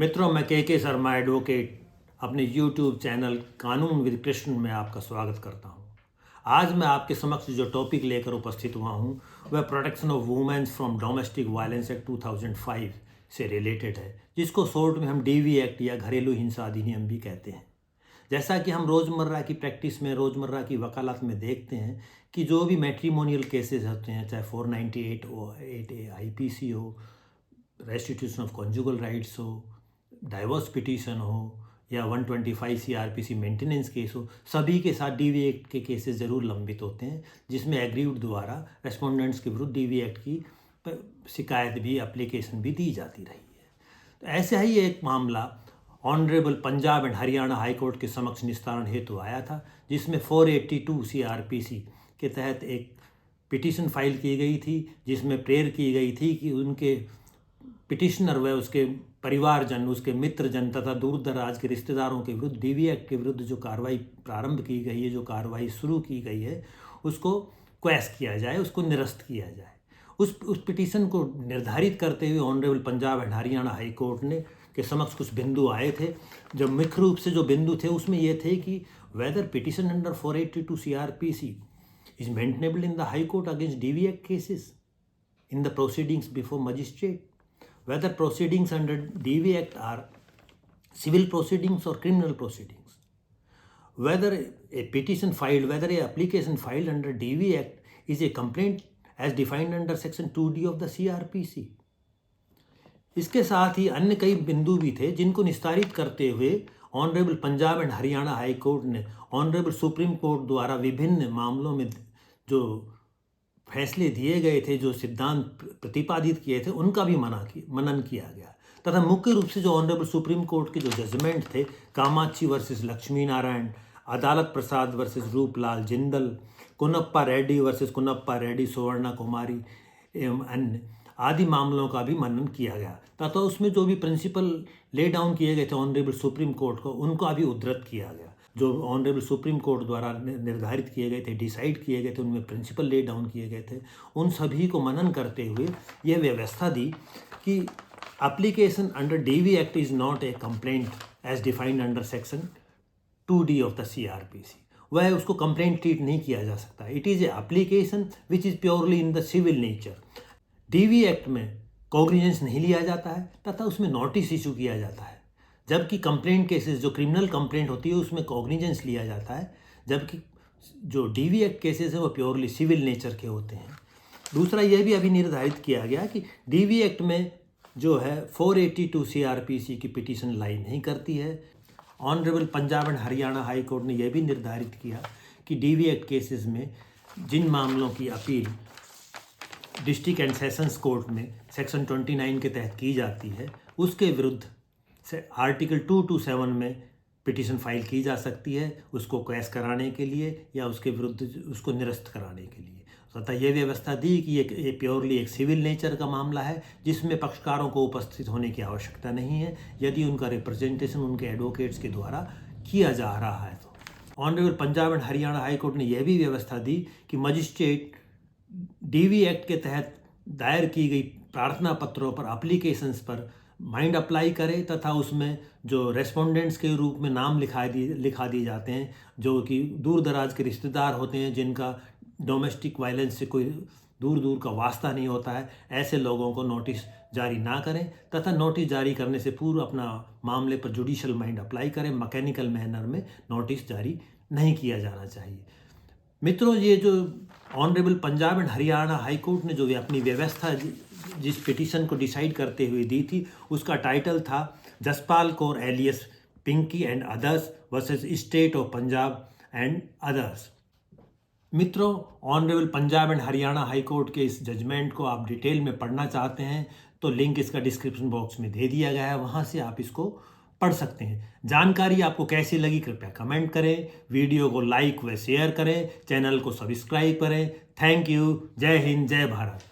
मित्रों, मैं के शर्मा एडवोकेट अपने यूट्यूब चैनल कानून विद कृष्ण में आपका स्वागत करता हूं। आज मैं आपके समक्ष जो टॉपिक लेकर उपस्थित हुआ हूं वह protection of womens from domestic violence act 2005 से रिलेटेड है, जिसको शॉर्ट में हम डीवी एक्ट या घरेलू हिंसा अधिनियम भी कहते हैं। जैसा कि हम रोज़मर्रा की प्रैक्टिस में, रोज़मर्रा की वकालत में देखते हैं कि जो भी मैट्रिमोनियल केसेस होते हैं, चाहे 498 हो, 8A IPC हो, रेस्टिट्यूशन ऑफ कॉन्जुगल राइट्स हो, डाइवोर्स पिटीशन हो या 125 CRPC मेंटेनेंस केस हो, सभी के साथ डीवी एक्ट के केसेस ज़रूर लंबित होते हैं, जिसमें एग्रीव्ड द्वारा रेस्पोंडेंट्स के विरुद्ध डीवी एक्ट की शिकायत भी, एप्लीकेशन भी दी जाती रही है। तो ऐसा ही एक मामला honourable Punjab and Haryana high court के समक्ष निस्तारण हेतु आया था, जिसमें 482 CRPC के तहत एक पिटीशन फाइल की गई थी, जिसमें प्रेयर की गई थी कि उनके पिटिशनर व उसके परिवारजन, उसके मित्रजन तथा दूर दराज के रिश्तेदारों के विरुद्ध डीवी एक्ट के विरुद्ध जो कार्रवाई प्रारंभ की गई है, जो कार्रवाई शुरू की गई है, उसको क्वैश किया जाए, उसको निरस्त किया जाए। उस पिटीशन को निर्धारित करते हुए honourable Punjab and Haryana high court ने के समक्ष कुछ बिंदु आए थे। जो मुख्य रूप से जो बिंदु थे उसमें ये थे कि whether petition under 482 CRPC is maintainable in the high court against DV act cases in the proceedings before magistrate, whether proceedings under DV Act are civil proceedings or criminal proceedings, whether a petition filed, whether a application filed under DV Act is a complaint as defined under section 2D of the CRPC। इसके साथ ही अन्य कई बिंदु भी थे जिनको निस्तारित करते हुए honourable Punjab and Haryana high court ने ऑनरेबल सुप्रीम कोर्ट द्वारा विभिन्न मामलों में जो फैसले दिए गए थे, जो सिद्धांत प्रतिपादित किए थे, उनका भी मनन किया गया। तथा मुख्य रूप से जो ऑनरेबल सुप्रीम कोर्ट के जो जजमेंट थे, कामाक्षी वर्सेस लक्ष्मी नारायण, अदालत प्रसाद वर्सेस रूपलाल जिंदल, कुनप्पा रेड्डी वर्सेस कुनप्पा रेड्डी, सुवर्णा कुमारी एवं अन्य आदि मामलों का भी मनन किया गया तथा उसमें जो भी प्रिंसिपल ले डाउन किए गए थे ऑनरेबल सुप्रीम कोर्ट को, उनका भी उद्धृत किया गया। जो ऑनरेबल सुप्रीम कोर्ट द्वारा निर्धारित किए गए थे, डिसाइड किए गए थे, उनमें प्रिंसिपल ले डाउन किए गए थे, उन सभी को मनन करते हुए यह व्यवस्था दी कि application under DV act is not a complaint as defined under section 2D of the CRPC। वह उसको कंप्लेंट ट्रीट नहीं किया जा सकता। It is a application which is purely in the civil nature. DV act में cognizance नहीं लिया जाता है तथा उसमें नोटिस इशू किया जाता है, जबकि कंप्लेंट केसेस, जो क्रिमिनल कंप्लेंट होती है, उसमें कॉग्निजेंस लिया जाता है, जबकि जो डीवी एक्ट केसेस है वो प्योरली सिविल नेचर के होते हैं। दूसरा यह भी अभी निर्धारित किया गया कि डीवी एक्ट में जो है 482 CRPC की पिटीशन लाई नहीं करती है। Honourable Punjab and Haryana high court ने यह भी निर्धारित किया कि डीवी एक्ट केसेस में जिन मामलों की appeal district and sessions court में सेक्शन 29 के तहत की जाती है, उसके विरुद्ध से आर्टिकल 227 में पिटीशन फाइल की जा सकती है, उसको क्वैश कराने के लिए या उसके विरुद्ध उसको निरस्त कराने के लिए। तथा ये व्यवस्था दी कि ये प्योरली एक सिविल नेचर का मामला है, जिसमें पक्षकारों को उपस्थित होने की आवश्यकता नहीं है यदि उनका रिप्रेजेंटेशन उनके एडवोकेट्स के द्वारा किया जा रहा है। तो honourable Punjab and Haryana high court ने यह भी व्यवस्था दी कि मजिस्ट्रेट डीवी एक्ट के तहत दायर की गई प्रार्थना पत्रों पर, एप्लीकेशंस पर माइंड अप्लाई करे तथा उसमें जो रेस्पोंडेंट्स के रूप में नाम लिखा दिए जाते हैं, जो कि दूर दराज के रिश्तेदार होते हैं, जिनका डोमेस्टिक वायलेंस से कोई दूर दूर का वास्ता नहीं होता है, ऐसे लोगों को नोटिस जारी ना करें तथा नोटिस जारी करने से पूर्व अपना मामले पर जुडिशल माइंड अप्लाई करें। मैकेनिकल मैनर में नोटिस जारी नहीं किया जाना चाहिए। मित्रों, ये जो honourable Punjab and Haryana high court ने जो अपनी व्यवस्था जिस पिटीशन को डिसाइड करते हुए दी थी, उसका टाइटल था Jaspal Kaur alias Pinky and others versus state of Punjab and others. मित्रों, honourable Punjab and Haryana high court के इस जजमेंट को आप डिटेल में पढ़ना चाहते हैं तो लिंक इसका डिस्क्रिप्शन बॉक्स में दे दिया गया है, वहाँ से आप इसको पढ़ सकते हैं। जानकारी आपको कैसी लगी कृपया कमेंट करें, वीडियो को लाइक व शेयर करें, चैनल को सब्सक्राइब करें। Thank you. जय हिंद, जय भारत।